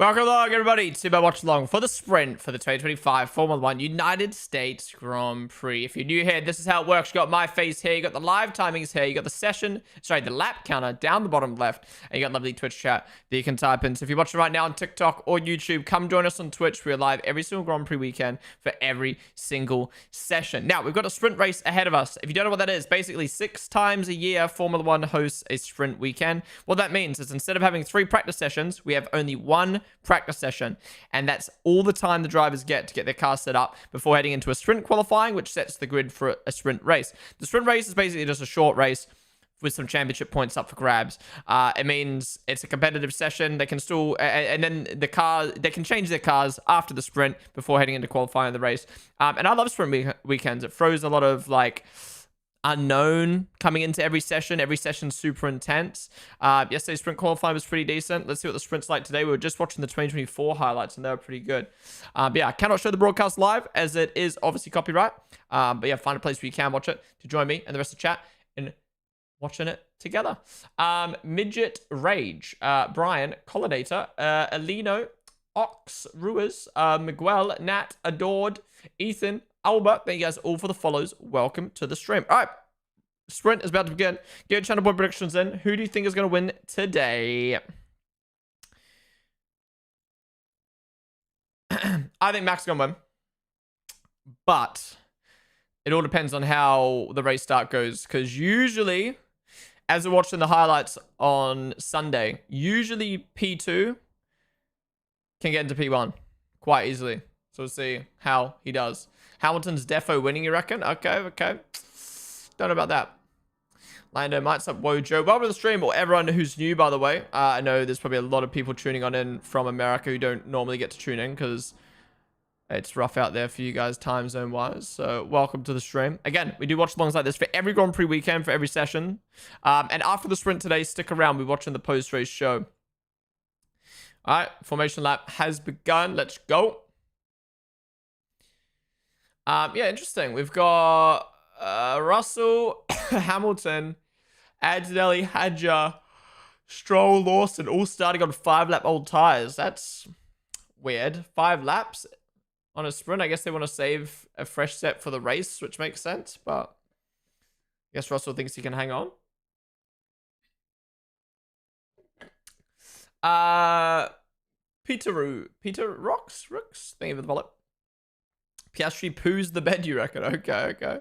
Welcome along, everybody, to my watch along for the sprint for the 2025 Formula 1 United States Grand Prix. If you're new here, this is how it works. You got my face here, you got the live timings here, you got the lap counter down the bottom left, and you got lovely Twitch chat that you can type in. So if you're watching right now on TikTok or YouTube, come join us on Twitch. We're live every single Grand Prix weekend for every single session. Now, we've got a sprint race ahead of us. If you don't know what that is, basically 6 times a year, Formula 1 hosts a sprint weekend. What that means is instead of having 3 practice sessions, we have only 1 practice session, and that's all the time the drivers get to get their car set up before heading into a sprint qualifying, which sets the grid for a sprint race. The sprint race is basically just a short race with some championship points up for grabs. It means it's a competitive session. They can still, and then they can change their cars after the sprint before heading into qualifying the race. And I love sprint weekends. It throws a lot of like unknown coming into every session. Every session's super intense. Yesterday's sprint qualifying was pretty decent. Let's see what the sprint's like today. We were just watching the 2024 highlights and they were pretty good. But yeah, I cannot show the broadcast live as it is obviously copyright. But yeah, find a place where you can watch it to join me and the rest of the chat in watching it together. Midget Rage, Brian, Collidator, Alino, Ox, Ruiz, Miguel, Nat, Adored, Ethan, Albert, thank you guys all for the follows. Welcome to the stream. All right, sprint is about to begin. Get your channel point predictions in. Who do you think is going to win today? I think Max is going to win. But it all depends on how the race start goes. Because usually, as we're watching the highlights on Sunday, usually P2 can get into P1 quite easily. So we'll see how he does. Hamilton's defo winning, you reckon? Okay. Don't know about that. Lando, Mites up, Wojo. Welcome to the stream, or everyone who's new, by the way. I know there's probably a lot of people tuning on in from America who don't normally get to tune in because it's rough out there for you guys time zone wise. So welcome to the stream. Again, we do watch alongs like this for every Grand Prix weekend, for every session. And after the sprint today, stick around. We're watching the post-race show. All right, formation lap has begun. Let's go. Yeah, interesting. We've got Russell, Hamilton, Antonelli, Hadjar, Stroll, Lawson, all starting on 5-lap old tires. That's weird. 5 laps on a sprint. I guess they want to save a fresh set for the race, which makes sense. But I guess Russell thinks he can hang on. Peter Rooks. Thank you for the follow. Piastri poos the bed, you reckon? Okay.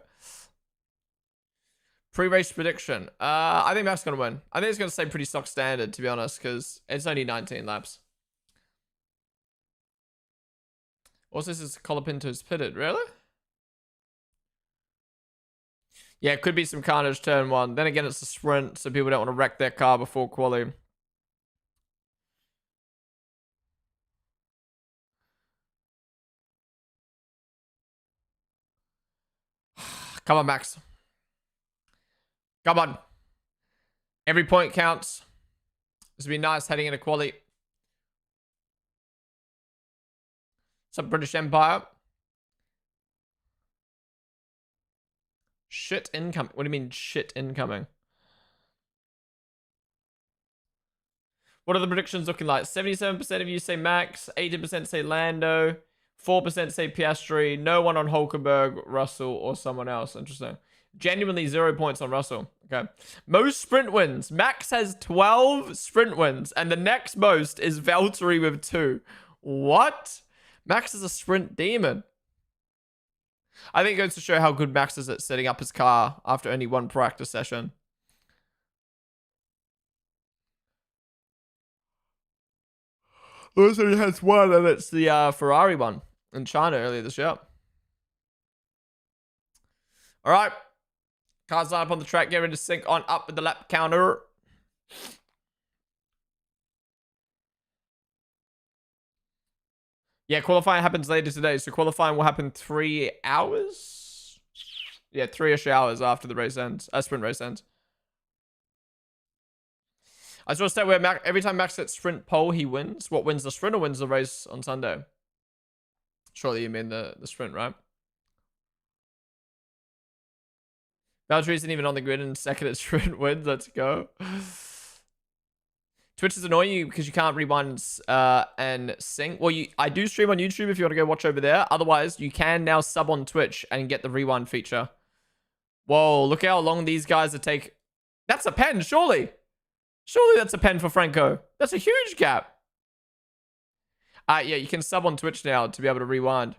Pre-race prediction. I think Max is going to win. I think it's going to stay pretty stock standard, to be honest, because it's only 19 laps. Also, this is Colapinto's pitted. Really? Yeah, it could be some carnage turn 1. Then again, it's a sprint, so people don't want to wreck their car before quali. Come on, Max. Come on. Every point counts. This would be nice heading into quali. What's up, British Empire? Shit incoming. What do you mean, shit incoming? What are the predictions looking like? 77% of you say Max. 80% say Lando. 4% say Piastri. No one on Hulkenberg, Russell, or someone else. Interesting. Genuinely 0 points on Russell. Okay. Most sprint wins. Max has 12 sprint wins. And the next most is Valtteri with 2. What? Max is a sprint demon. I think it goes to show how good Max is at setting up his car after only 1 practice session. Also, he has 1, and it's the Ferrari one in China earlier this year. All right. Cars line up on the track. Get ready to sync on up with the lap counter. Yeah, qualifying happens later today. So qualifying will happen 3 hours? Yeah, 3-ish hours after the race ends. Sprint race ends. I just want to state where every time Max gets sprint pole, he wins. What wins the sprint or wins the race on Sunday? Surely you mean the sprint, right? Valtteri isn't even on the grid and second at sprint wins. Let's go. Twitch is annoying you because you can't rewind and sync. Well, I do stream on YouTube if you want to go watch over there. Otherwise, you can now sub on Twitch and get the rewind feature. Whoa, look how long these guys are taking. That's a pen, surely. Surely that's a pen for Franco. That's a huge gap. Yeah, you can sub on Twitch now to be able to rewind.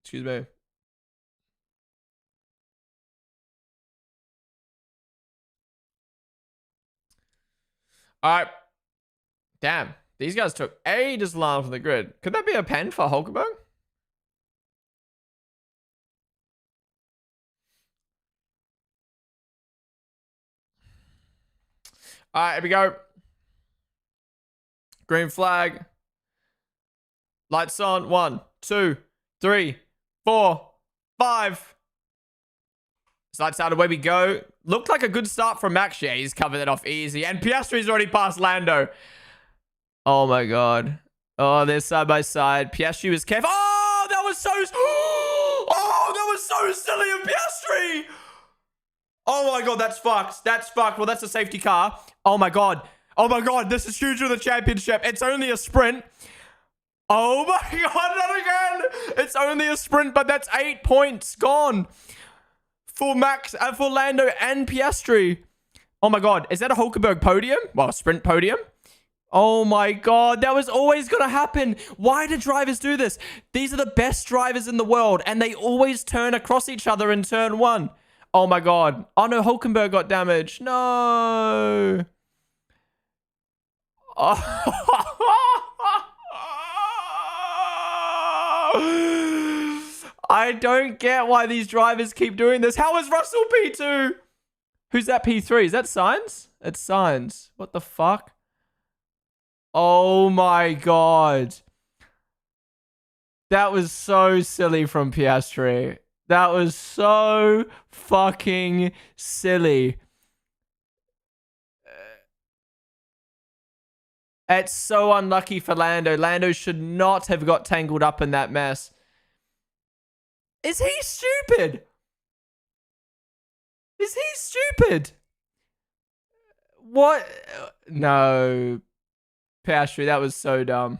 Excuse me. All right. Damn. These guys took ages to land from the grid. Could that be a pen for Hulkenberg? All right, here we go. Green flag. Lights on. 1, 2, 3, 4, 5. Lights out, away we go. Looked like a good start from Max. Yeah, he's covered it off easy. And Piastri's already passed Lando. Oh my god. Oh, they're side by side. Piastri was careful. Oh, that was so... Oh, that was so silly of Piastri. Oh my god, that's fucked. That's fucked. Well, that's a safety car. Oh my god. Oh my god, this is huge for the championship. It's only a sprint. Oh my god, not again. It's only a sprint, but that's 8 points gone. For Max, for Lando and Piastri. Oh my god, is that a Hulkenberg podium? Well, a sprint podium. Oh my god, that was always going to happen. Why do drivers do this? These are the best drivers in the world, and they always turn across each other in turn 1. Oh my god. Oh no, Hulkenberg got damaged. No. I don't get why these drivers keep doing this. How is Russell P2? Who's that P3? Is that Sainz? It's Sainz. What the fuck? Oh my god. That was so silly from Piastri. That was so fucking silly. It's so unlucky for Lando. Lando should not have got tangled up in that mess. Is he stupid? Is he stupid? What? No. Piastri, that was so dumb.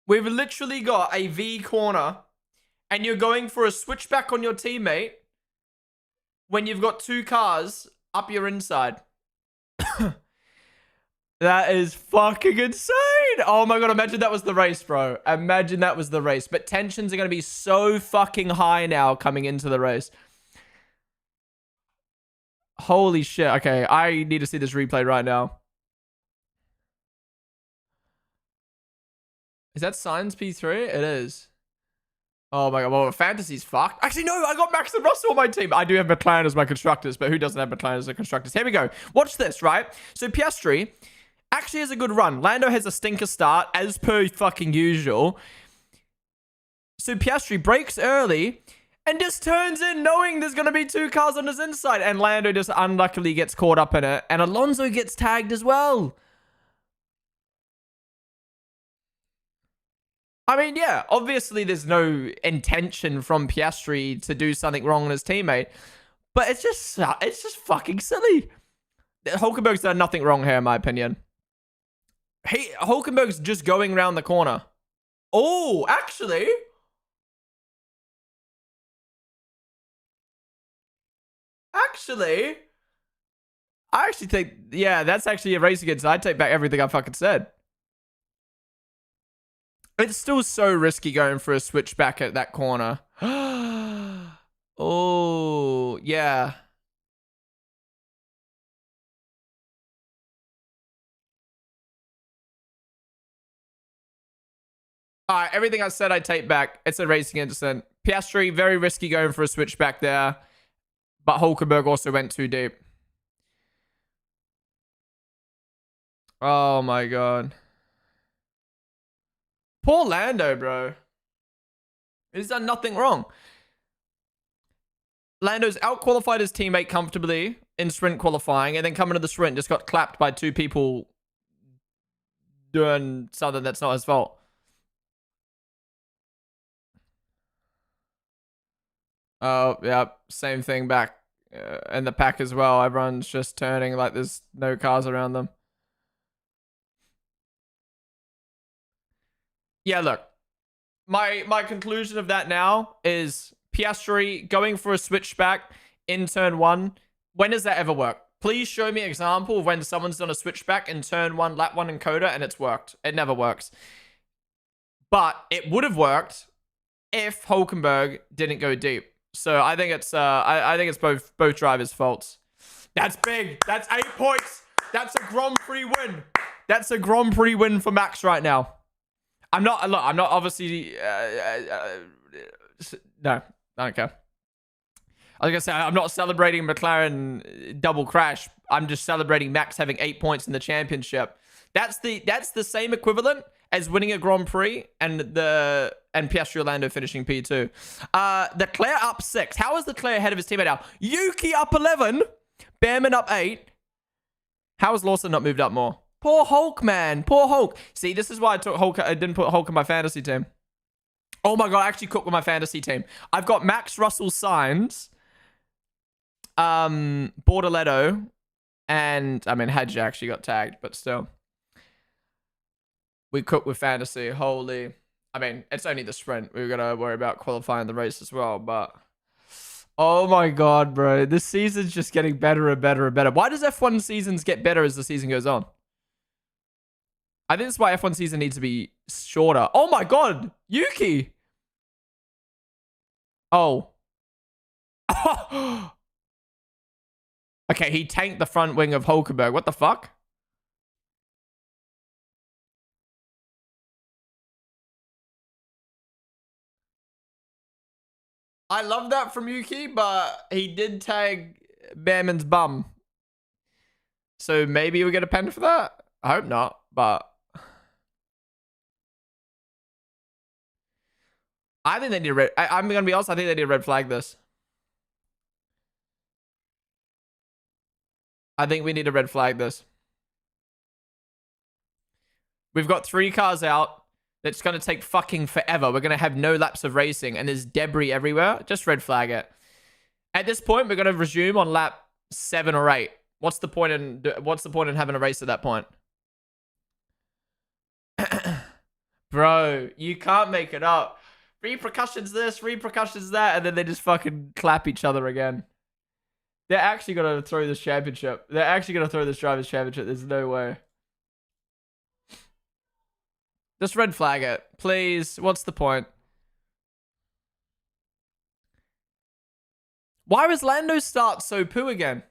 We've literally got a V corner, and you're going for a switchback on your teammate when you've got 2 cars up your inside. That is fucking insane. Oh my god, imagine that was the race, bro. Imagine that was the race. But tensions are going to be so fucking high now coming into the race. Holy shit. Okay, I need to see this replay right now. Is that Sainz P3? It is. Oh my god, well, fantasy's fucked. Actually, no, I got Max and Russell on my team. I do have McLaren as my constructors, but who doesn't have McLaren as their constructors? Here we go. Watch this, right? So Piastri actually has a good run. Lando has a stinker start, as per fucking usual. So Piastri breaks early and just turns in knowing there's going to be 2 cars on his inside. And Lando just unluckily gets caught up in it. And Alonso gets tagged as well. I mean, yeah, obviously there's no intention from Piastri to do something wrong on his teammate. But it's just fucking silly. Hulkenberg's done nothing wrong here, in my opinion. Hulkenberg's just going around the corner. Oh, actually... I actually think, yeah, that's actually a race against. I take back everything I fucking said. It's still so risky going for a switchback at that corner. Oh, yeah. All right, everything I said I take back. It's a racing incident. Piastri, very risky going for a switchback there. But Hulkenberg also went too deep. Oh my god. Poor Lando, bro. He's done nothing wrong. Lando's out-qualified his teammate comfortably in sprint qualifying, and then coming to the sprint, just got clapped by 2 people doing something that's not his fault. Oh, yeah, same thing back in the pack as well. Everyone's just turning like there's no cars around them. Yeah, look. My conclusion of that now is Piastri going for a switchback in turn 1. When does that ever work? Please show me an example of when someone's done a switchback in turn 1, lap 1 in Coda, and it's worked. It never works. But it would have worked if Hulkenberg didn't go deep. So I think it's I think it's both drivers' faults. That's big. That's 8 points. That's a Grand Prix win. That's a Grand Prix win for Max right now. I'm not obviously no, I don't care. I was gonna say I'm not celebrating McLaren double crash. I'm just celebrating Max having 8 points in the championship. That's the same equivalent as winning a Grand Prix and Piastri Orlando finishing P2. Leclerc up 6. How is Leclerc ahead of his teammate now? Yuki up 11. Behrman up 8. How has Lawson not moved up more? Poor Hulk, man. Poor Hulk. See, this is why I took Hulk. I didn't put Hulk in my fantasy team. Oh my god, I actually cooked with my fantasy team. I've got Max, Russell, Sainz, Bortoletto, and I mean Hadji actually got tagged, but still. We cook with fantasy. Holy. I mean, it's only the sprint. We've got to worry about qualifying the race as well, but oh my god, bro. This season's just getting better and better and better. Why does F1 seasons get better as the season goes on? I think that's why F1 season needs to be shorter. Oh my god, Yuki. Oh. Okay, he tanked the front wing of Hulkenberg. What the fuck? I love that from Yuki, but he did tag Behrman's bum. So maybe we get a pen for that? I hope not, but I think they need a red. I'm going to be honest. I think they need a red flag this. I think we need to red flag this. We've got 3 cars out. It's going to take fucking forever. We're going to have no laps of racing and there's debris everywhere. Just red flag it. At this point, we're going to resume on lap 7 or 8. What's the point in having a race at that point? Bro, you can't make it up. Repercussions this, repercussions that, and then they just fucking clap each other again. They're actually going to throw this championship. They're actually going to throw this driver's championship. There's no way. Just red flag it. Please. What's the point? Why was Lando's start so poo again?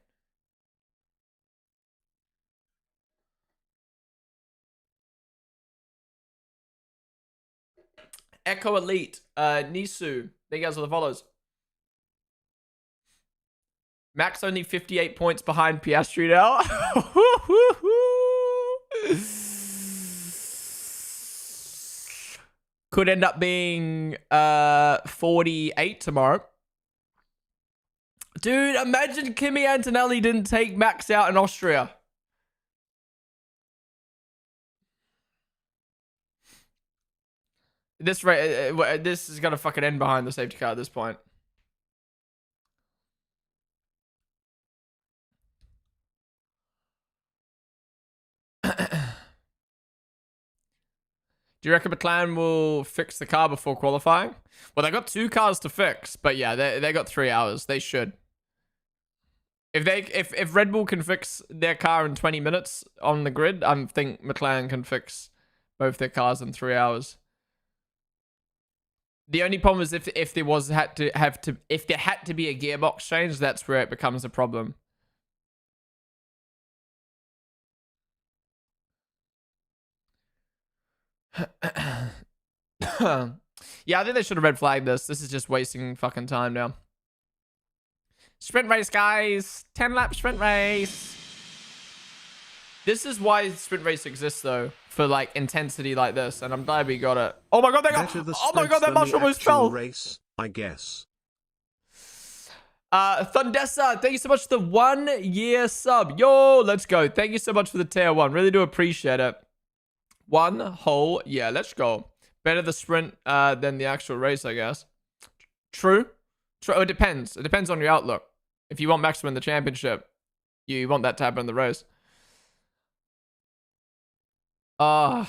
Echo Elite. Nisu. Thank you guys for the follows. Max only 58 points behind Piastri now. Could end up being 48 tomorrow. Dude, imagine Kimi Antonelli didn't take Max out in Austria. This is gonna fucking end behind the safety car at this point. Do you reckon McLaren will fix the car before qualifying? Well, they got 2 cars to fix, but yeah, they got 3 hours. They should. If Red Bull can fix their car in 20 minutes on the grid, I think McLaren can fix both their cars in 3 hours. The only problem is if there had to be a gearbox change, that's where it becomes a problem. Yeah, I think they should have red flagged this. This is just wasting fucking time now. Sprint race, guys. 10 lap sprint race. This is why sprint race exists, though, for like intensity like this, and I'm glad we got it. Oh my god, oh my god, that mushroom almost fell. Race, I guess. Thundessa, thank you so much for the 1 year sub. Yo, let's go. Thank you so much for the tier 1. Really do appreciate it. 1 whole year. Let's go. Better the sprint than the actual race, I guess. True. So it depends. It depends on your outlook. If you want Max to win the championship, you want that to happen in the race. The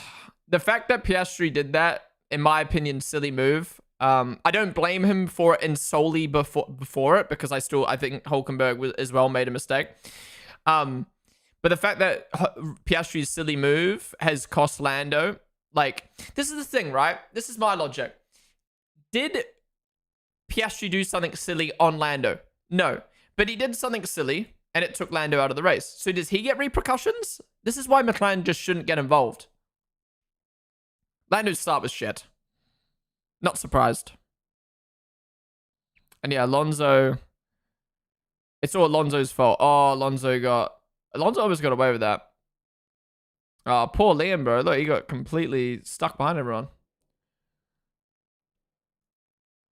fact that Piastri did that, in my opinion, silly move. I don't blame him for it in solely before it, because I think Hulkenberg as well made a mistake. But the fact that Piastri's silly move has cost Lando, like, this is the thing, right? This is my logic. Did Piastri do something silly on Lando? No, but he did something silly, and it took Lando out of the race. So does he get repercussions? This is why McLaren just shouldn't get involved. Lando's start was shit. Not surprised. And yeah, Alonso. It's all Alonso's fault. Oh, Alonso almost got away with that. Oh, poor Liam, bro. Look, he got completely stuck behind everyone.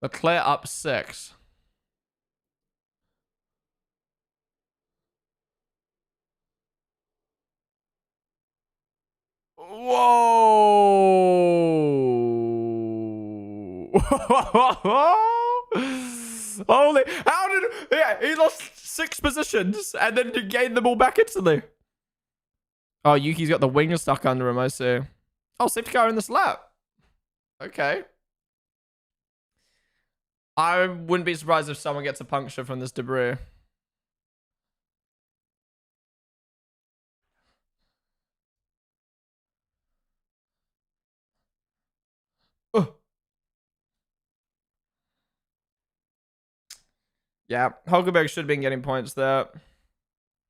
Leclerc up 6. Whoa! Holy! How did? Yeah, he lost 6 positions and then gained them all back instantly. Oh, Yuki's got the wing stuck under him. I see. Oh, safety car in this lap. Okay. I wouldn't be surprised if someone gets a puncture from this debris. Yeah, Hulkenberg should have been getting points there.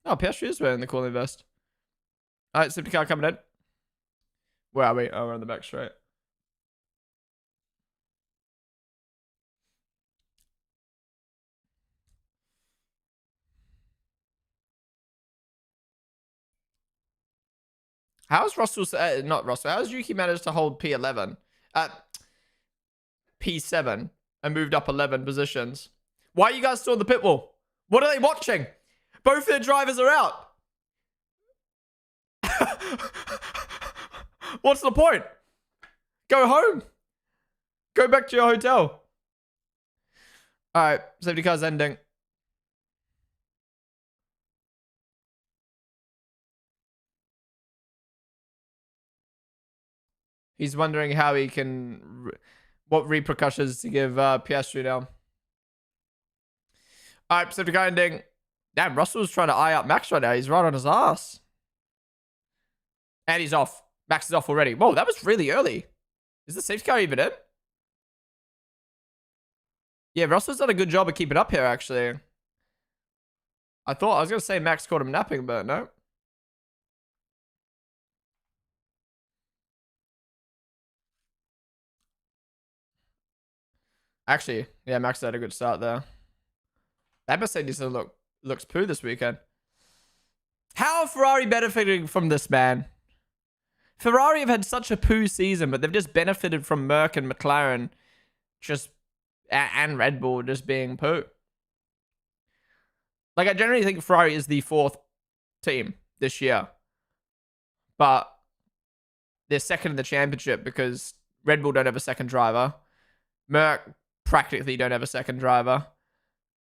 Oh, Piastri is wearing the cooling vest. All right, safety car coming in. Where are we? Oh, we're on the back straight. How's Russell, not Russell, how's Yuki managed to hold P11? P7 and moved up 11 positions? Why are you guys still in the pit wall? What are they watching? Both their drivers are out. What's the point? Go home. Go back to your hotel. All right, safety car's ending. He's wondering how he can, what repercussions to give Piastri now. All right, safety car ending. Damn, Russell's trying to eye up Max right now. He's right on his ass. And he's off. Max is off already. Whoa, that was really early. Is the safety car even in? Yeah, Russell's done a good job of keeping up here, actually. I was going to say Max caught him napping, but no. Actually, yeah, Max had a good start there. That Mercedes looks poo this weekend. How are Ferrari benefiting from this, man? Ferrari have had such a poo season, but they've just benefited from Merc and McLaren and Red Bull just being poo. Like, I generally think Ferrari is the 4th team this year. But they're second in the championship because Red Bull don't have a second driver. Merc practically don't have a second driver.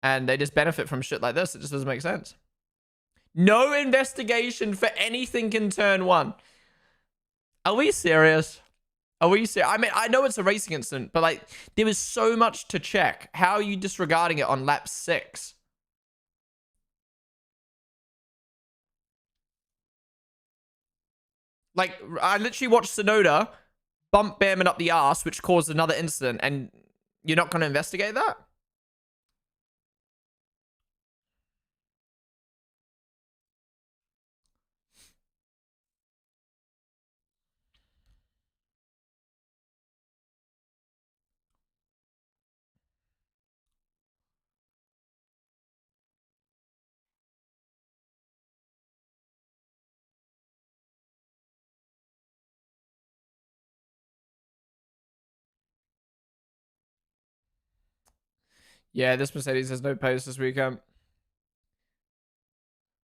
And they just benefit from shit like this. It just doesn't make sense. No investigation for anything in turn 1. Are we serious? Are we serious? I mean, I know it's a racing incident, but like, there was so much to check. How are you disregarding it on lap 6? Like, I literally watched Sonoda bump Behrman up the ass, which caused another incident, and you're not going to investigate that? Yeah, this Mercedes has no pace this weekend.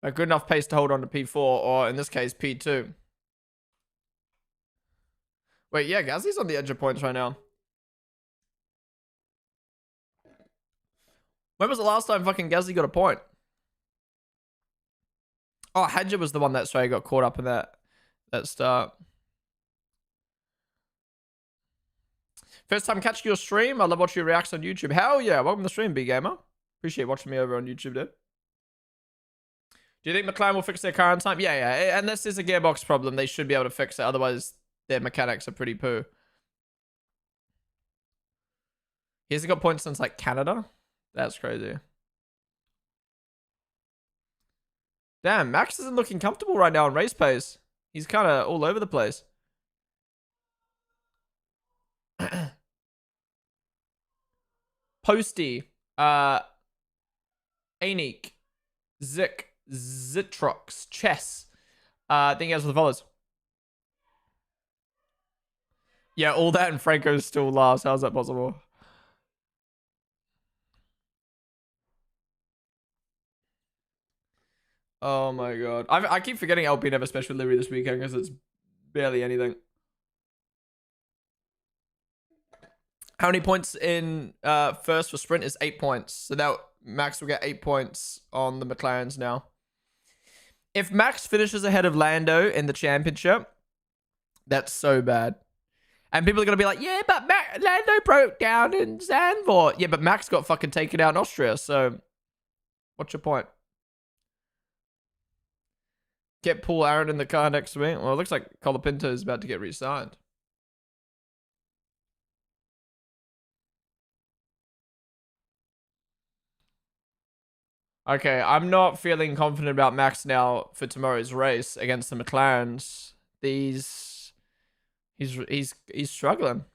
A good enough pace to hold on to P4, or in this case, P2. Wait, yeah, Gasly's on the edge of points right now. When was the last time fucking Gasly got a point? Oh, Hadja was the one that got caught up in that start. First time catching your stream. I love watching your reacts on YouTube. Hell yeah. Welcome to the stream, B-Gamer. Appreciate watching me over on YouTube, dude. Do you think McLaren will fix their car in time? Yeah, yeah. And this is a gearbox problem. They should be able to fix it. Otherwise, their mechanics are pretty poo. He hasn't got points since, like, Canada? That's crazy. Damn, Max isn't looking comfortable right now in race pace. He's kind of all over the place. Posty. Anik. Zik. Zitrox. Chess. Thank you guys for the follows. Yeah, all that and Franco's still last. How's that possible? Oh my god. I keep forgetting Alpine have a special livery this weekend because it's barely anything. How many points in first for sprint is 8 points. So now Max will get 8 points on the McLarens now. If Max finishes ahead of Lando in the championship, that's so bad. And people are going to be like, yeah, but Lando broke down in Zandvoort. Yeah, but Max got fucking taken out in Austria. So what's your point? Get Paul Aaron in the car next week. Well, it looks like Colapinto is about to get re-signed. Okay, I'm not feeling confident about Max now for tomorrow's race against the McLarens. He's struggling.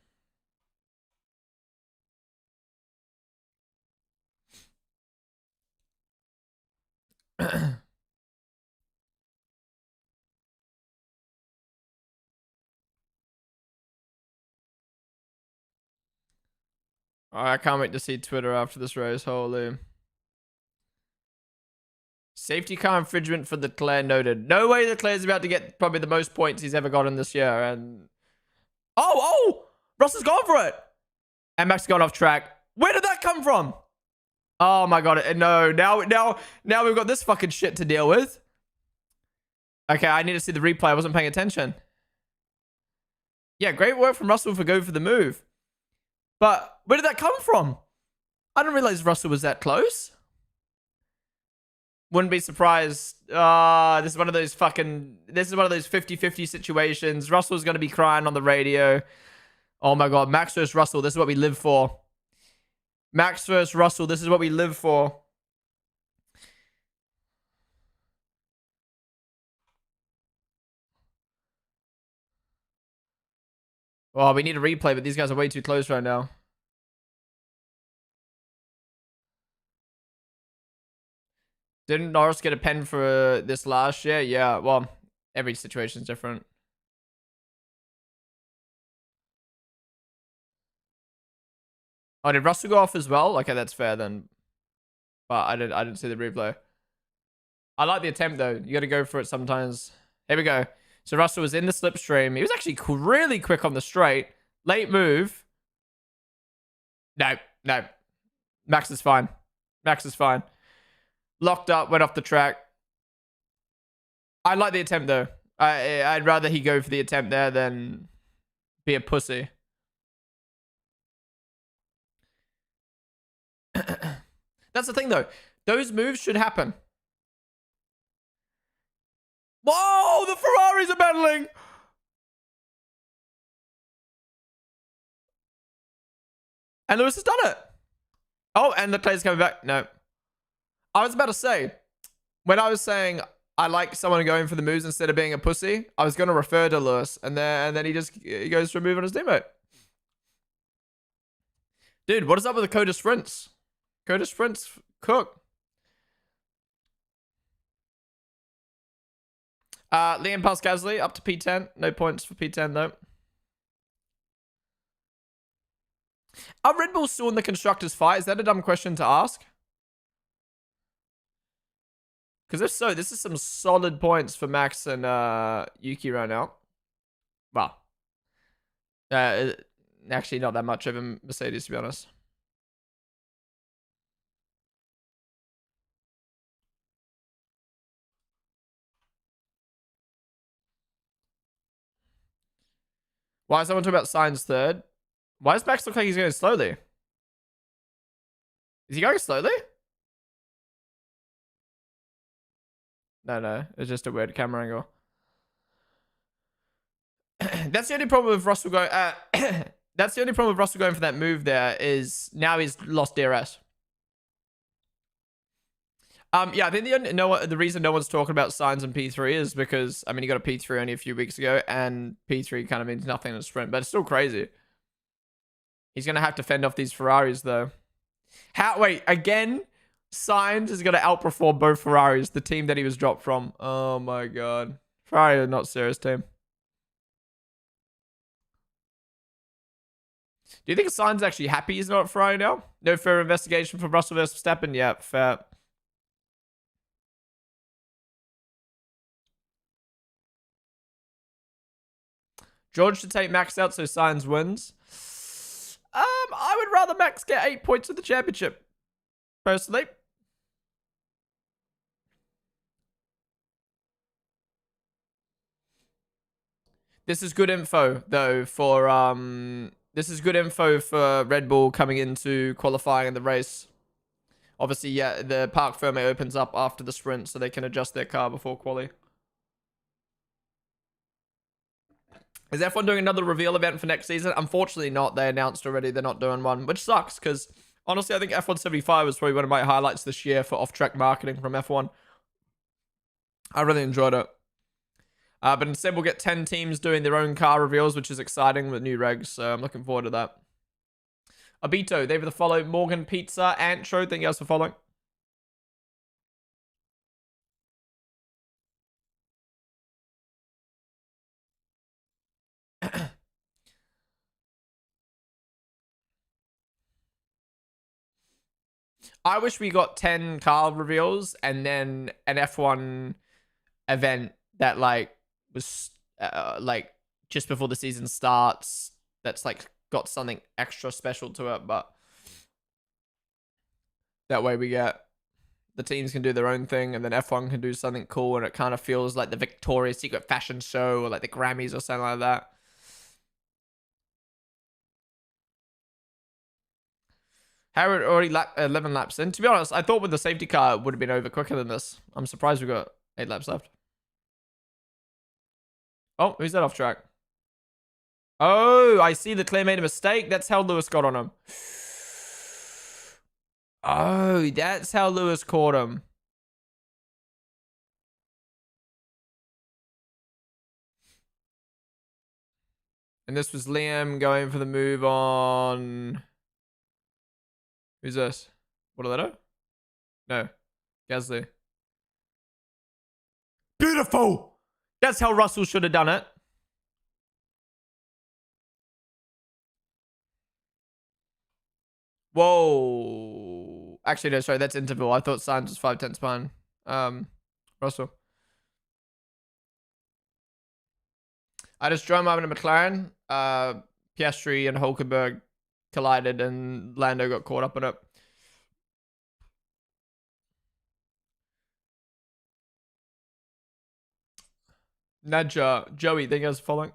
I can't wait to see Twitter after this race. Holy. Safety car infringement for Leclerc noted. No way Leclerc's about to get probably the most points he's ever gotten this year. And oh, Russ has gone for it. And Max got off track. Where did that come from? Oh my god. No, now we've got this fucking shit to deal with. Okay, I need to see the replay. I wasn't paying attention. Yeah, great work from Russell for going for the move. But where did that come from? I didn't realize Russell was that close. Wouldn't be surprised. This is one of those 50-50 situations. Russell's going to be crying on the radio. Oh my god, Max versus Russell. This is what we live for. Max versus Russell. This is what we live for. Oh, we need a replay, but these guys are way too close right now. Didn't Norris get a pen for this last year? Yeah, well, every situation's different. Oh, did Russell go off as well? Okay, that's fair then. But I didn't see the replay. I like the attempt though. You got to go for it sometimes. Here we go. So Russell was in the slipstream. He was actually really quick on the straight. Late move. No. Max is fine. Max is fine. Locked up, went off the track. I like the attempt though. I'd rather he go for the attempt there than be a pussy. That's the thing though. Those moves should happen. Whoa, the Ferraris are battling. And Lewis has done it. Oh, and the player's coming back. No. I was about to say, when I was saying I like someone going for the moves instead of being a pussy, I was going to refer to Lewis, and then he goes for a move on his teammate. Dude, what is up with the Coda Sprints? Coda Sprints cook. Liam past Gasly up to P10. No points for P10 though. Are Red Bull still in the constructors fight? Is that a dumb question to ask? Because if so, this is some solid points for Max and Yuki right now. Well, actually not that much of a Mercedes, to be honest. Why is someone talking about Sainz third? Why does Max look like he's going slowly? Is he going slowly? No. It's just a weird camera angle. That's the only problem with Russell going. That's the only problem with Russell going for that move. There is now he's lost DRS. Yeah, I think the reason no one's talking about Sainz and P3 is because I mean he got a P3 only a few weeks ago, and P3 kind of means nothing in a sprint, but it's still crazy. He's gonna have to fend off these Ferraris though. Wait again? Sainz is gonna outperform both Ferraris, the team that he was dropped from. Oh my god, Ferrari are not serious team. Do you think Sainz actually happy he's not at Ferrari now? No further investigation for Russell versus Verstappen? Yeah, fair. George should take Max out so Sainz wins. I would rather Max get 8 points of the championship, personally. This is good info though for this is good info for Red Bull coming into qualifying in the race. Obviously, yeah, the Parc Ferme opens up after the sprint, so they can adjust their car before quali. Is F1 doing another reveal event for next season? Unfortunately not. They announced already they're not doing one, which sucks because honestly, I think F1 75 was probably one of my highlights this year for off-track marketing from F1. I really enjoyed it. But instead, we'll get 10 teams doing their own car reveals, which is exciting with new regs. So I'm looking forward to that. Abito, they were the follow. Morgan Pizza, Antro, thank you guys for following. I wish we got 10 car reveals and then an F1 event that like was like just before the season starts that's like got something extra special to it, but that way we get the teams can do their own thing and then F1 can do something cool and it kind of feels like the Victoria's Secret fashion show or like the Grammys or something like that. Harrod already 11 laps in. To be honest, I thought with the safety car it would have been over quicker than this. I'm surprised we got 8 laps left. Oh, who's that off track? Oh, I see the clear made a mistake. That's how Lewis got on him. Oh, that's how Lewis caught him. And this was Liam going for the move on... Who's this? What do they know? No. Gasly. Beautiful! That's how Russell should have done it. Whoa. Actually, no, sorry. That's interval. I thought Sainz was 5/10 behind. Russell. I just drove up in a McLaren. Piastri and Hulkenberg collided and Lando got caught up in it. Nadja, Joey, thank you guys for following.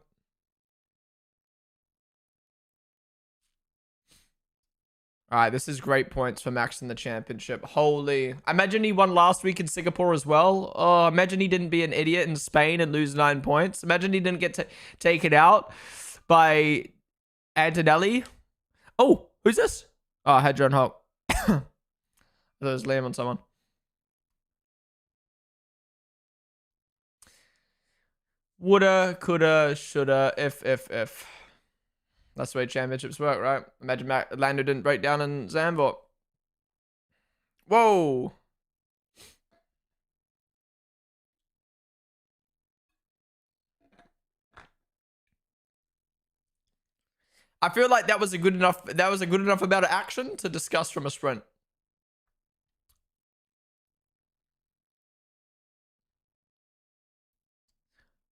All right, this is great points for Max in the championship. Holy. Imagine he won last week in Singapore as well. Oh, imagine he didn't be an idiot in Spain and lose 9 points. Imagine he didn't get taken out by Antonelli. Oh, who's this? Oh, Hedron Hulk. There's Liam on someone. Woulda, coulda, shoulda, if. That's the way championships work, right? Imagine Lando didn't break down in Zandvoort. Whoa. I feel like that was a good enough amount of action to discuss from a sprint.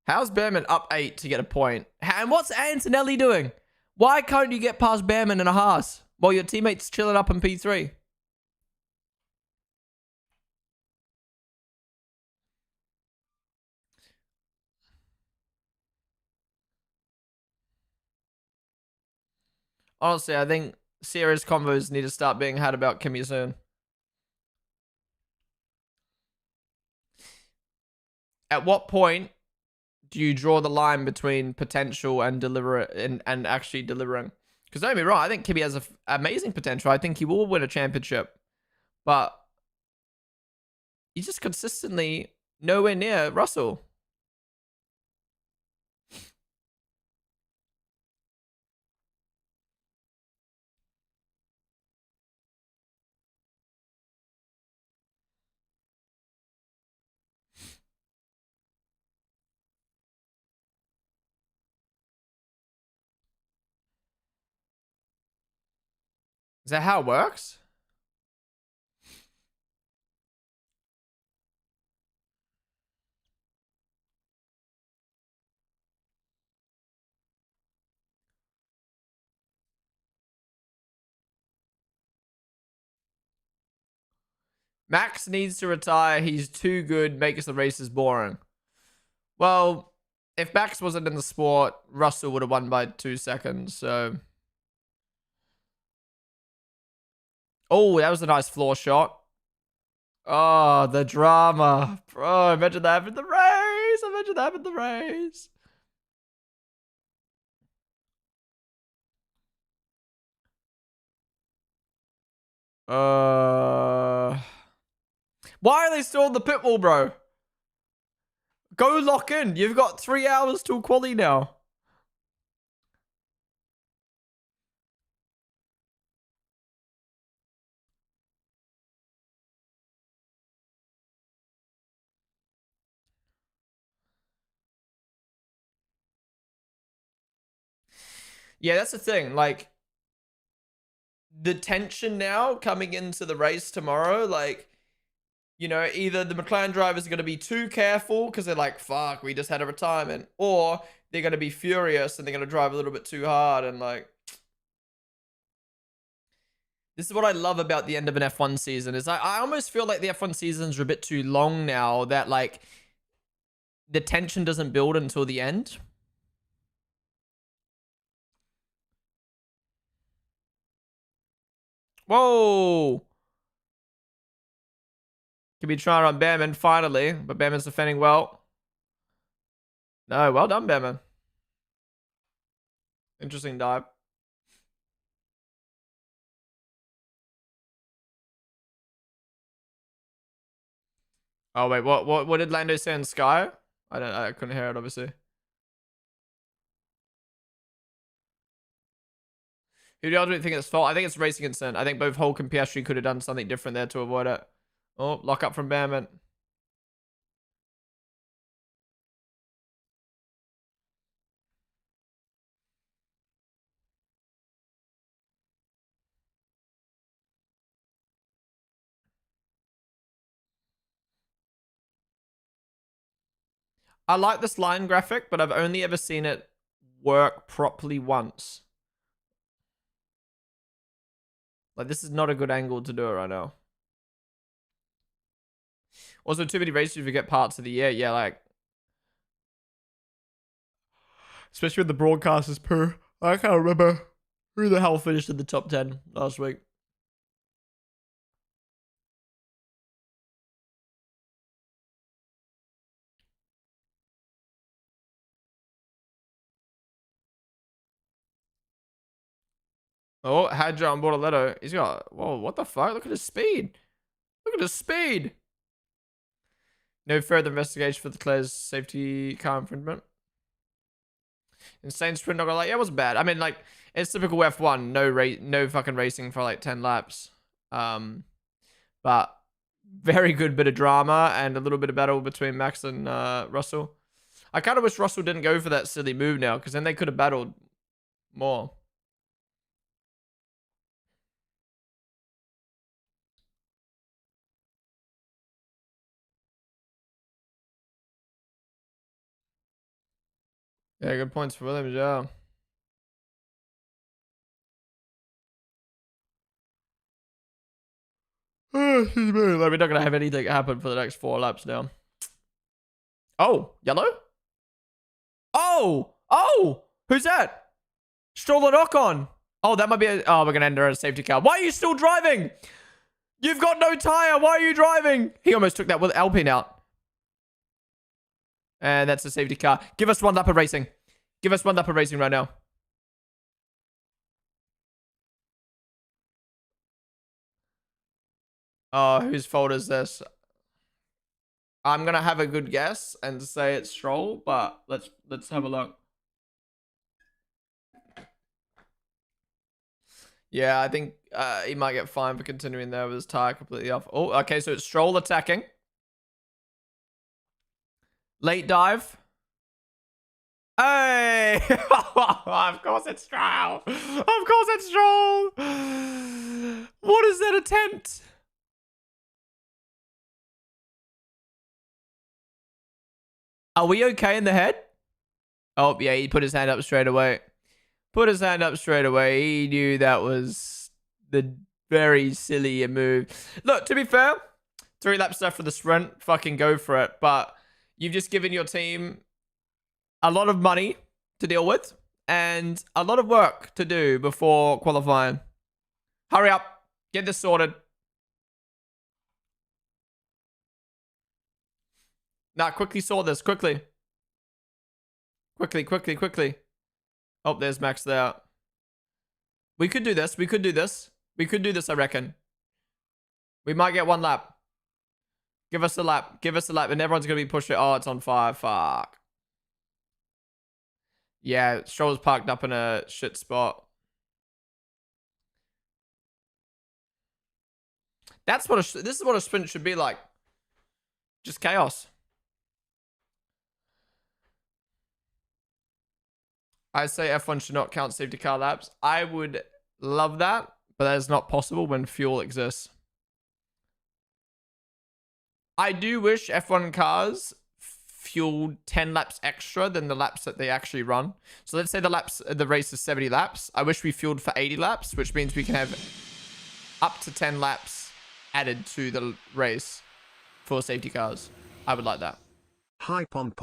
How's Behrman up 8 to get a point? And what's Antonelli doing? Why can't you get past Behrman in a Haas while your teammate's chilling up in P3? Honestly, I think serious convos need to start being had about Kimmy soon. At what point do you draw the line between potential and and actually delivering? Because don't get me wrong, I think Kimmy has amazing potential. I think he will win a championship, but he's just consistently nowhere near Russell. Is that how it works? Max needs to retire. He's too good. Makes the races boring. Well, if Max wasn't in the sport, Russell would have won by 2 seconds. So, oh, that was a nice floor shot. Oh, the drama, bro! Imagine that happened in the race. Imagine that happened in the race. Why are they still in the pit wall, bro? Go lock in. You've got 3 hours till quali now. Yeah, that's the thing. Like, the tension now coming into the race tomorrow, like, you know, either the McLaren drivers are going to be too careful because they're like, fuck, we just had a retirement, or they're going to be furious and they're going to drive a little bit too hard. And like, this is what I love about the end of an F1 season is I almost feel like the F1 seasons are a bit too long now, that like the tension doesn't build until the end. Whoa. Could be trying on Behrman finally, but Behrman's defending well. No, well done, Behrman. Interesting dive. Oh wait, what did Lando say in Sky? I couldn't hear it obviously. Who do you think it's fault? I think it's racing incident. I think both Hulk and Piastri could have done something different there to avoid it. Oh, lock up from Behrman. I like this line graphic, but I've only ever seen it work properly once. Like, this is not a good angle to do it right now. Also, too many races you forget parts of the year. Yeah, like, especially when the broadcast is poor. I can't remember who the hell finished in the top 10 last week. Oh, Hadja on Bortoletto. He's got, whoa, what the fuck? Look at his speed. Look at his speed. No further investigation for the Claire's safety car infringement. Insane sprint, not gonna lie. Yeah, it wasn't bad. I mean, like, it's typical F1. No fucking racing for like 10 laps. But very good bit of drama and a little bit of battle between Max and Russell. I kind of wish Russell didn't go for that silly move now, because then they could have battled more. Yeah, good points for Williams, yeah. Like, we're not going to have anything happen for the next 4 laps now. Oh, yellow? Oh! Oh! Who's that? Stroll and Ocon. Oh, that might be a... Oh, we're going to enter a safety car. Why are you still driving? You've got no tire. Why are you driving? He almost took that with Alpine out. And that's a safety car. Give us one lap of racing. Give us one lap of racing right now. Oh, whose fault is this? I'm going to have a good guess and say it's Stroll, but let's have a look. Yeah, I think he might get fined for continuing there with his tire completely off. Oh, okay, so it's Stroll attacking. Late dive. Hey! Of course it's Stroll. Of course it's Stroll. What is that attempt? Are we okay in the head? Oh, yeah, he put his hand up straight away. Put his hand up straight away. He knew that was the very silly move. Look, to be fair, 3 laps left for the sprint. Fucking go for it. But you've just given your team a lot of money to deal with and a lot of work to do before qualifying. Hurry up. Get this sorted. Nah, quickly sort this. Quickly. Quickly. Oh, there's Max there. We could do this. We could do this. We could do this, I reckon. We might get 1 lap. Give us a lap. Give us a lap. And everyone's going to be pushing. Oh, it's on fire. Fuck. Yeah, Stroll's parked up in a shit spot. This is what a sprint should be like. Just chaos. I say F1 should not count safety car laps. I would love that, but that is not possible when fuel exists. I do wish F1 cars fueled 10 laps extra than the laps that they actually run. So let's say the race is 70 laps. I wish we fueled for 80 laps, which means we can have up to 10 laps added to the race for safety cars. I would like that. Hi, Pon.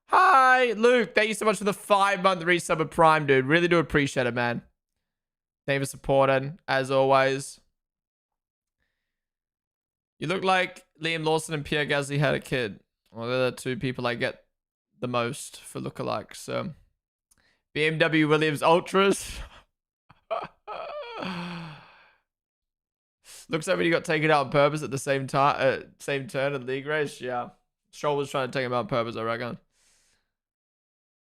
Hi, Luke. Thank you so much for the 5-month resub of Prime, dude. Really do appreciate it, man. Thank you for supporting, as always. You look like Liam Lawson and Pierre Gasly had a kid. Well, they're the 2 people I get the most for lookalikes. So, BMW Williams Ultras. Looks like when he got taken out on purpose at the same time, same turn in league race. Yeah, Stroll was trying to take him out on purpose, I reckon.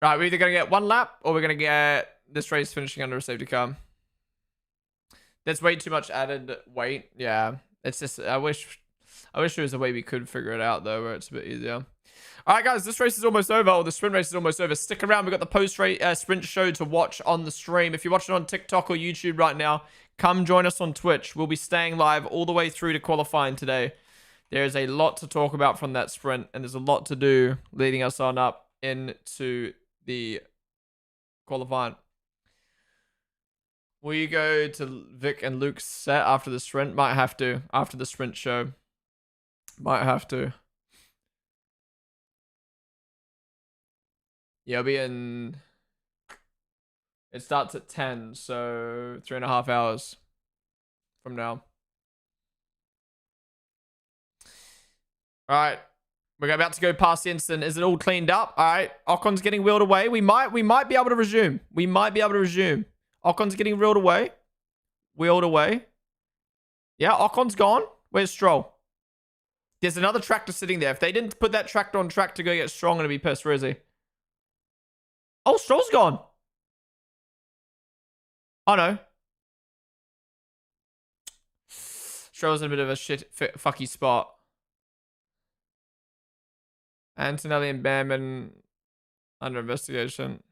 Right, we're either going to get 1 lap or we're going to get this race finishing under a safety car. That's way too much added weight. Yeah, it's just, I wish there was a way we could figure it out, though, where it's a bit easier. All right, guys, this race is almost over. Or the sprint race is almost over. Stick around. We've got the post-race sprint show to watch on the stream. If you're watching on TikTok or YouTube right now, come join us on Twitch. We'll be staying live all the way through to qualifying today. There's a lot to talk about from that sprint, and there's a lot to do leading us on up into the qualifying. Will you go to Vic and Luke's set after the sprint? Might have to. After the sprint show. Might have to. Yeah, I'll be in... It starts at 10, so 3.5 hours from now. All right. We're about to go past the incident. Is it all cleaned up? All right. Ocon's getting wheeled away. We might be able to resume. Ocon's getting wheeled away. Yeah, Ocon's gone. Where's Stroll? There's another tractor sitting there. If they didn't put that tractor on track to go get Strong, I'm going to be pissed. Where is he? Oh, Stroll's gone. Oh, no. Stroll's in a bit of a fucky spot. Antonelli and Bamman under investigation.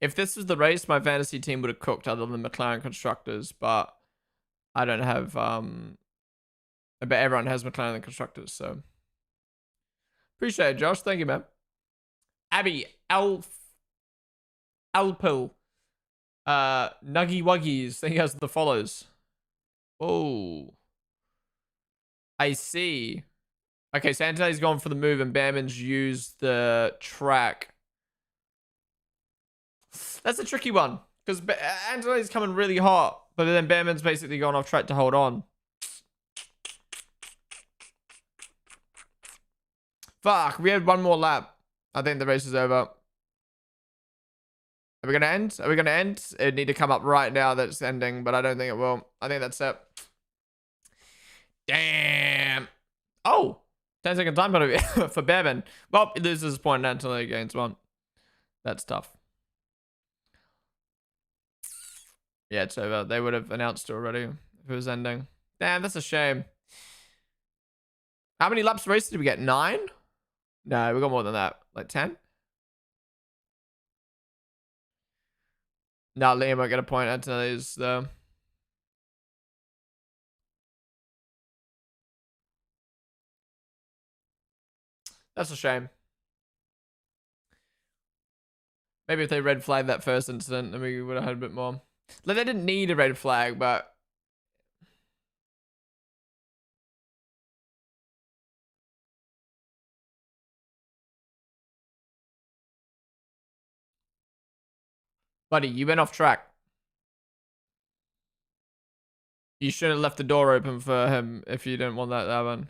If this was the race, my fantasy team would have cooked other than McLaren constructors, but I don't have, I bet everyone has McLaren constructors, so. Appreciate it, Josh. Thank you, man. Abby, Alpil, Nuggy Wuggies. Thank you guys for the follows. Oh. I see. Okay, so Antonelli's gone for the move and Behrman's used the track. That's a tricky one because Antonelli's coming really hot, but then Behrman's basically gone off track to hold on. Fuck, we had one more lap. I think the race is over. Are we going to end? Are we going to end? It'd need to come up right now that it's ending, but I don't think it will. I think that's it. Damn. Oh, 10-second time penalty for Behrman. Well, he loses his point and Antonelli gains one. That's tough. Yeah, it's over. They would have announced it already if it was ending. Damn, that's a shame. How many laps race did we get? 9? No, we got more than that. Like 10? No, Liam won't get a point. Antonelli's though. That's a shame. Maybe if they red flagged that first incident, then we would have had a bit more. Like, they didn't need a red flag, but... Buddy, you went off track. You should have left the door open for him if you didn't want that to happen.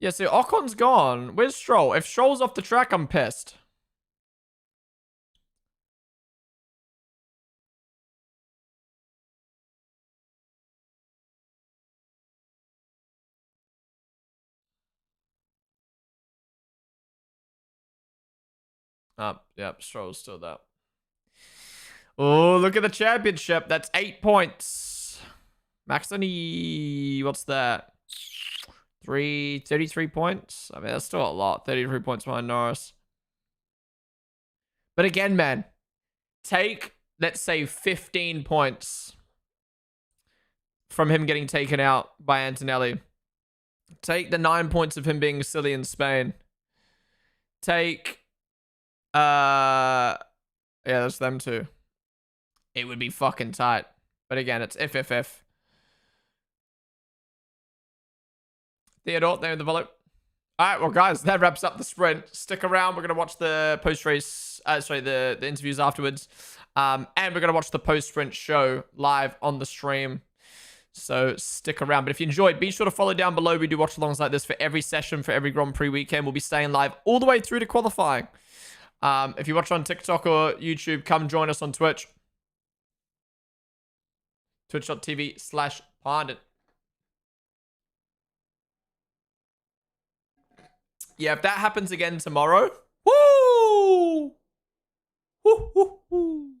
Yeah, so Ocon's gone. Where's Stroll? If Stroll's off the track, I'm pissed. Yep, Stroll's still there. Oh, look at the championship. That's 8 points. Max only, what's that? 33 points. I mean, that's still a lot. 33 points behind Norris. But again, man, take, let's say, 15 points from him getting taken out by Antonelli. Take the 9 points of him being silly in Spain. Take, yeah, that's them too. It would be fucking tight. But again, it's if. Theodore, there in the volley. All right, well, guys, that wraps up the sprint. Stick around. We're going to watch the post-race, the interviews afterwards. And we're going to watch the post-sprint show live on the stream. So stick around. But if you enjoyed, be sure to follow down below. We do watch-alongs like this for every session, for every Grand Prix weekend. We'll be staying live all the way through to qualifying. If you watch on TikTok or YouTube, come join us on Twitch. Twitch.tv/Ponden. Yeah, if that happens again tomorrow, woo! Woo, woo, woo.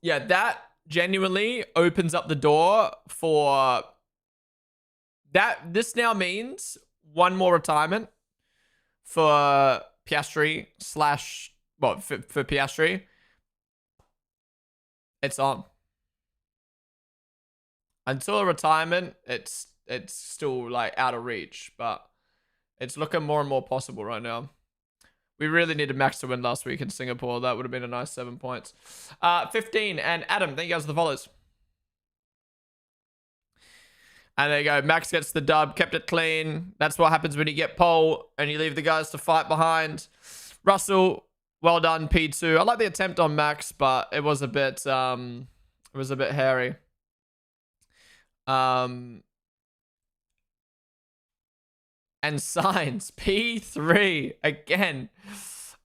Yeah, that genuinely opens up the door for that. This now means one more retirement for Piastri for Piastri. It's on. Until a retirement, it's still like out of reach, but it's looking more and more possible right now. We really needed Max to win last week in Singapore. That would have been a nice 7 points. 15 and Adam, thank you guys for the follows. And there you go. Max gets the dub, kept it clean. That's what happens when you get pole and you leave the guys to fight behind. Russell, well done, P2. I like the attempt on Max, but it was a bit hairy. And Sainz, P3 again.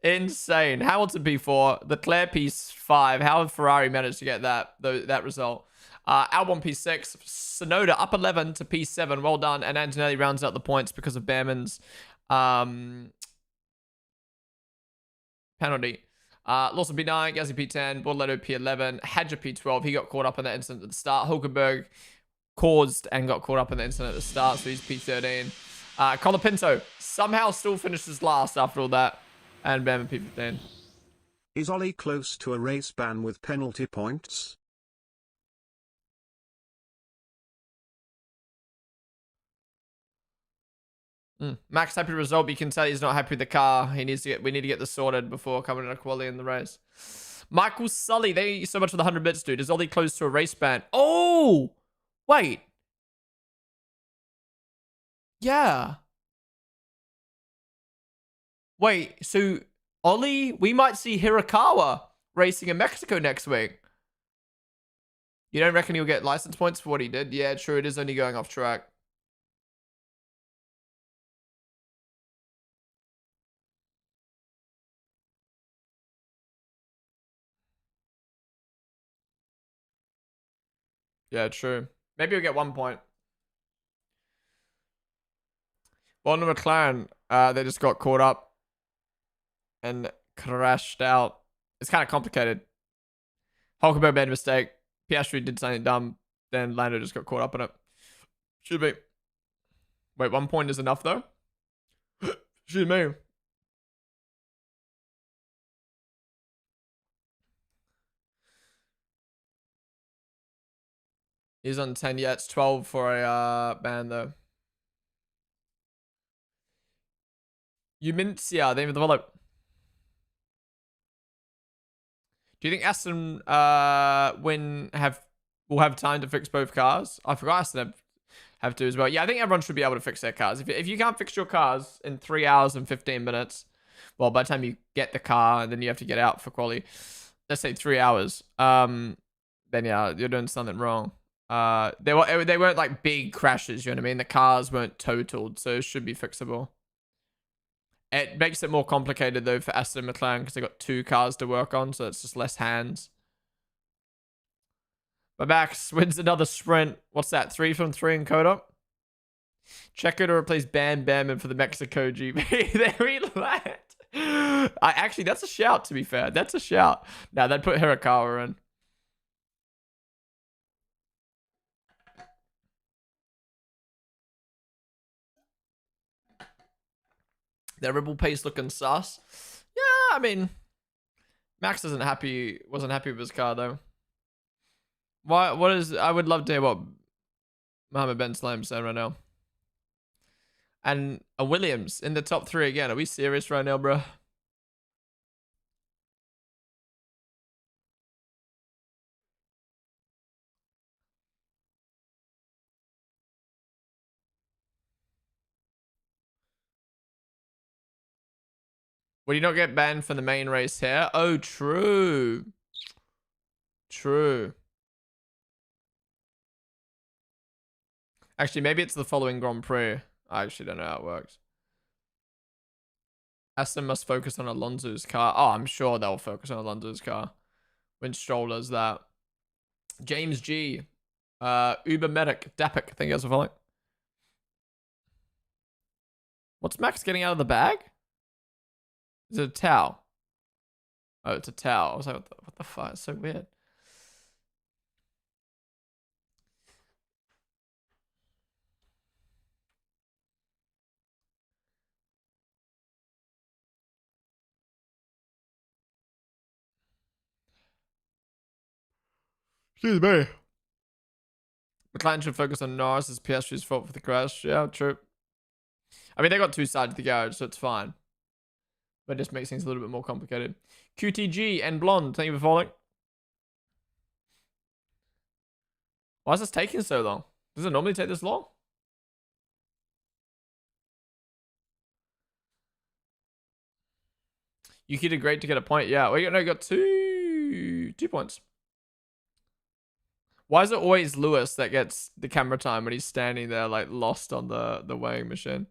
Insane. Hamilton P4, Leclerc P5. How did Ferrari manage to get that result? Albon P6, Sonoda up 11 to P7. Well done. And Antonelli rounds out the points because of Behrman's penalty. Lawson P9, Gasly P10, Bordello P11, Hadja P12. He got caught up in that incident at the start. Hulkenberg caused and got caught up in the incident at the start, so he's P13. Colapinto somehow still finishes last after all that, and Behrman P15. Is Ollie close to a race ban with penalty points? Max happy result, but you can tell he's not happy with the car. We need to get this sorted before coming into quali in the race. Michael Sully, thank you so much for the 100 bits, dude. Is Ollie close to a race ban? Oh, wait. Yeah. Wait, so Ollie, we might see Hirakawa racing in Mexico next week. You don't reckon he'll get license points for what he did? Yeah, true. It is only going off track. Yeah, true. Maybe he'll get 1 point. Ponden McLaren, they just got caught up and crashed out. It's kind of complicated. Hulkenberg made a mistake. Piastri did something dumb. Then Lando just got caught up in it. Should be. Wait, 1 point is enough though? Should me. He's on 10. Yeah, it's 12 for a ban though. You mince, yeah, they even develop. Do you think Aston will have time to fix both cars? I forgot Aston have to as well. Yeah, I think everyone should be able to fix their cars. If you can't fix your cars in 3 hours and 15 minutes, well, by the time you get the car and then you have to get out for quali, let's say 3 hours, then yeah, you're doing something wrong. They weren't like big crashes, you know what I mean? The cars weren't totaled, so it should be fixable. It makes it more complicated though for Aston McLaren because they got 2 cars to work on, so it's just less hands. But Max wins another sprint. What's that? 3 from 3 in Coda. Checo to replace Bam Bam for the Mexico GP. There we land. Actually, that's a shout. To be fair, that's a shout. Now they'd put Hirakawa in. Their Rebel pace looking sus. Yeah, I mean, Max wasn't happy with his car though. What is? I would love to hear what Mohammed Ben Slam said right now. And a Williams in the top 3 again. Are we serious right now, bro? Would you not get banned from the main race here? Oh, true. True. Actually, maybe it's the following Grand Prix. I actually don't know how it works. Aston must focus on Alonso's car. Oh, I'm sure they'll focus on Alonso's car when Stroll does that. James G. Uber Medic. Dapik. Thank you guys for following. What's Max getting out of the bag? Is it a towel? Oh, it's a towel. I was like, what the fuck? It's so weird. Excuse me. McLaren should focus on Norris as Piastri's fault for the crash. Yeah, true. I mean, they got 2 sides of the garage, so it's fine. But it just makes things a little bit more complicated. QTG and Blonde, thank you for following. Why is this taking so long? Does it normally take this long? Yuki did great to get a point. Yeah, we got 2 points. Why is it always Lewis that gets the camera time when he's standing there like lost on the weighing machine?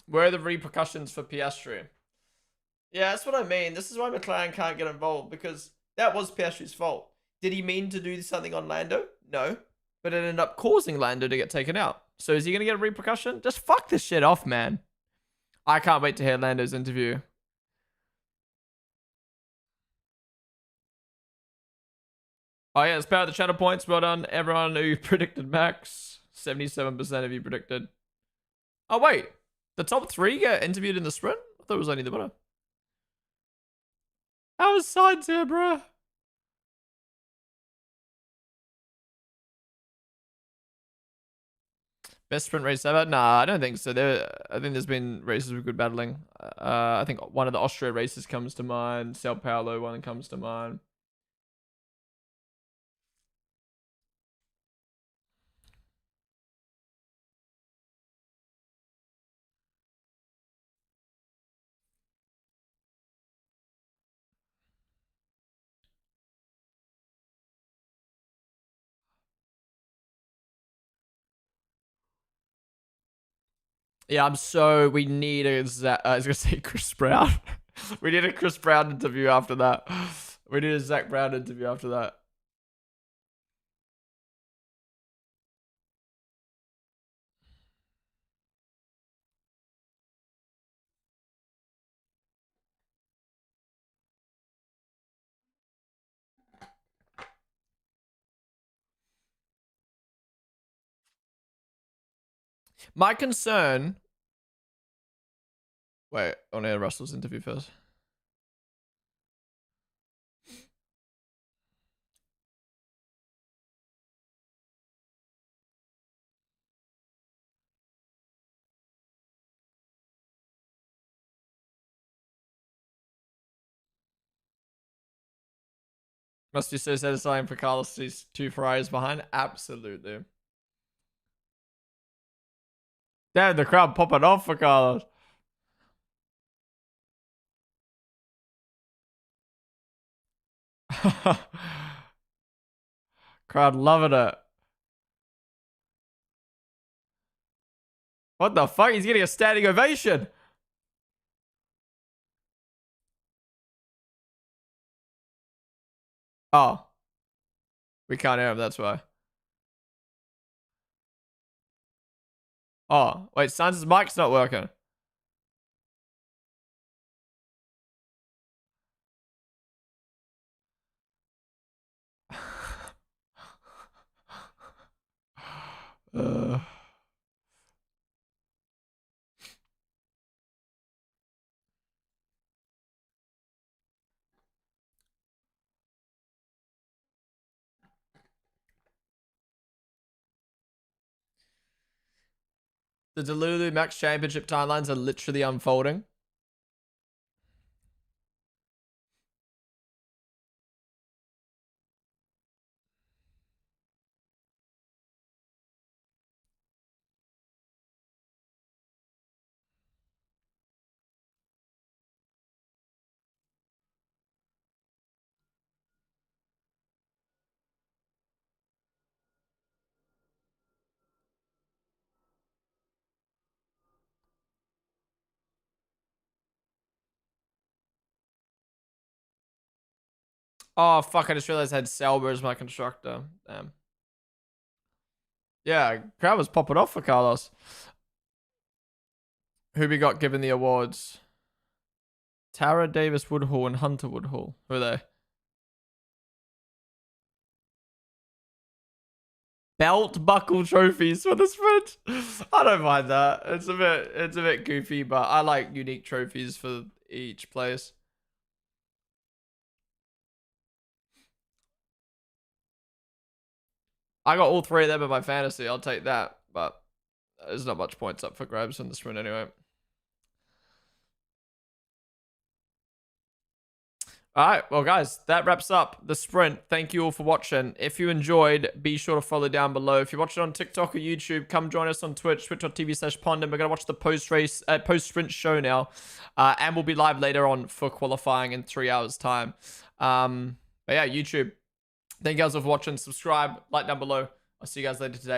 Where are the repercussions for Piastri? Yeah, that's what I mean. This is why McLaren can't get involved, because that was Piastri's fault. Did he mean to do something on Lando? No. But it ended up causing Lando to get taken out. So is he going to get a repercussion? Just fuck this shit off, man. I can't wait to hear Lando's interview. Oh yeah, it's power the channel points. Well done, everyone who predicted Max. 77% of you predicted. Oh wait, the top 3 get interviewed in the sprint? I thought it was only the winner. How is Sainz here, bro? Best sprint race ever? Nah, I don't think so. I think there's been races with good battling. I think one of the Austria races comes to mind. Sao Paulo one comes to mind. Yeah, we need a, I was gonna say Chris Brown. We need a Chris Brown interview after that. We need a Zach Brown interview after that. My concern. Wait, I want to hear Russell's interview first. Must be so satisfying for Carlos to see 2 Ferraris behind. Absolutely. Damn, the crowd popping off for Carlos. Crowd loving it. What the fuck? He's getting a standing ovation. Oh. We can't hear him, that's why. Oh, wait, Sainz's mic's not working. uh. The Delulu Max Championship timelines are literally unfolding. Oh, fuck, I just realized I had Selber as my constructor. Damn. Yeah, crowd was popping off for Carlos. Who we got given the awards? Tara Davis Woodhull and Hunter Woodhull. Who are they? Belt buckle trophies for the sprint. I don't mind that. It's a bit goofy, but I like unique trophies for each place. I got all 3 of them in my fantasy. I'll take that, but there's not much points up for grabs in the sprint anyway. All right, well, guys, that wraps up the sprint. Thank you all for watching. If you enjoyed, be sure to follow down below. If you're watching on TikTok or YouTube, come join us on Twitch, twitch.tv/Ponden. We're going to watch the post-sprint show now, and we'll be live later on for qualifying in 3 hours' time. But yeah, YouTube, thank you guys all for watching. Subscribe, like down below. I'll see you guys later today.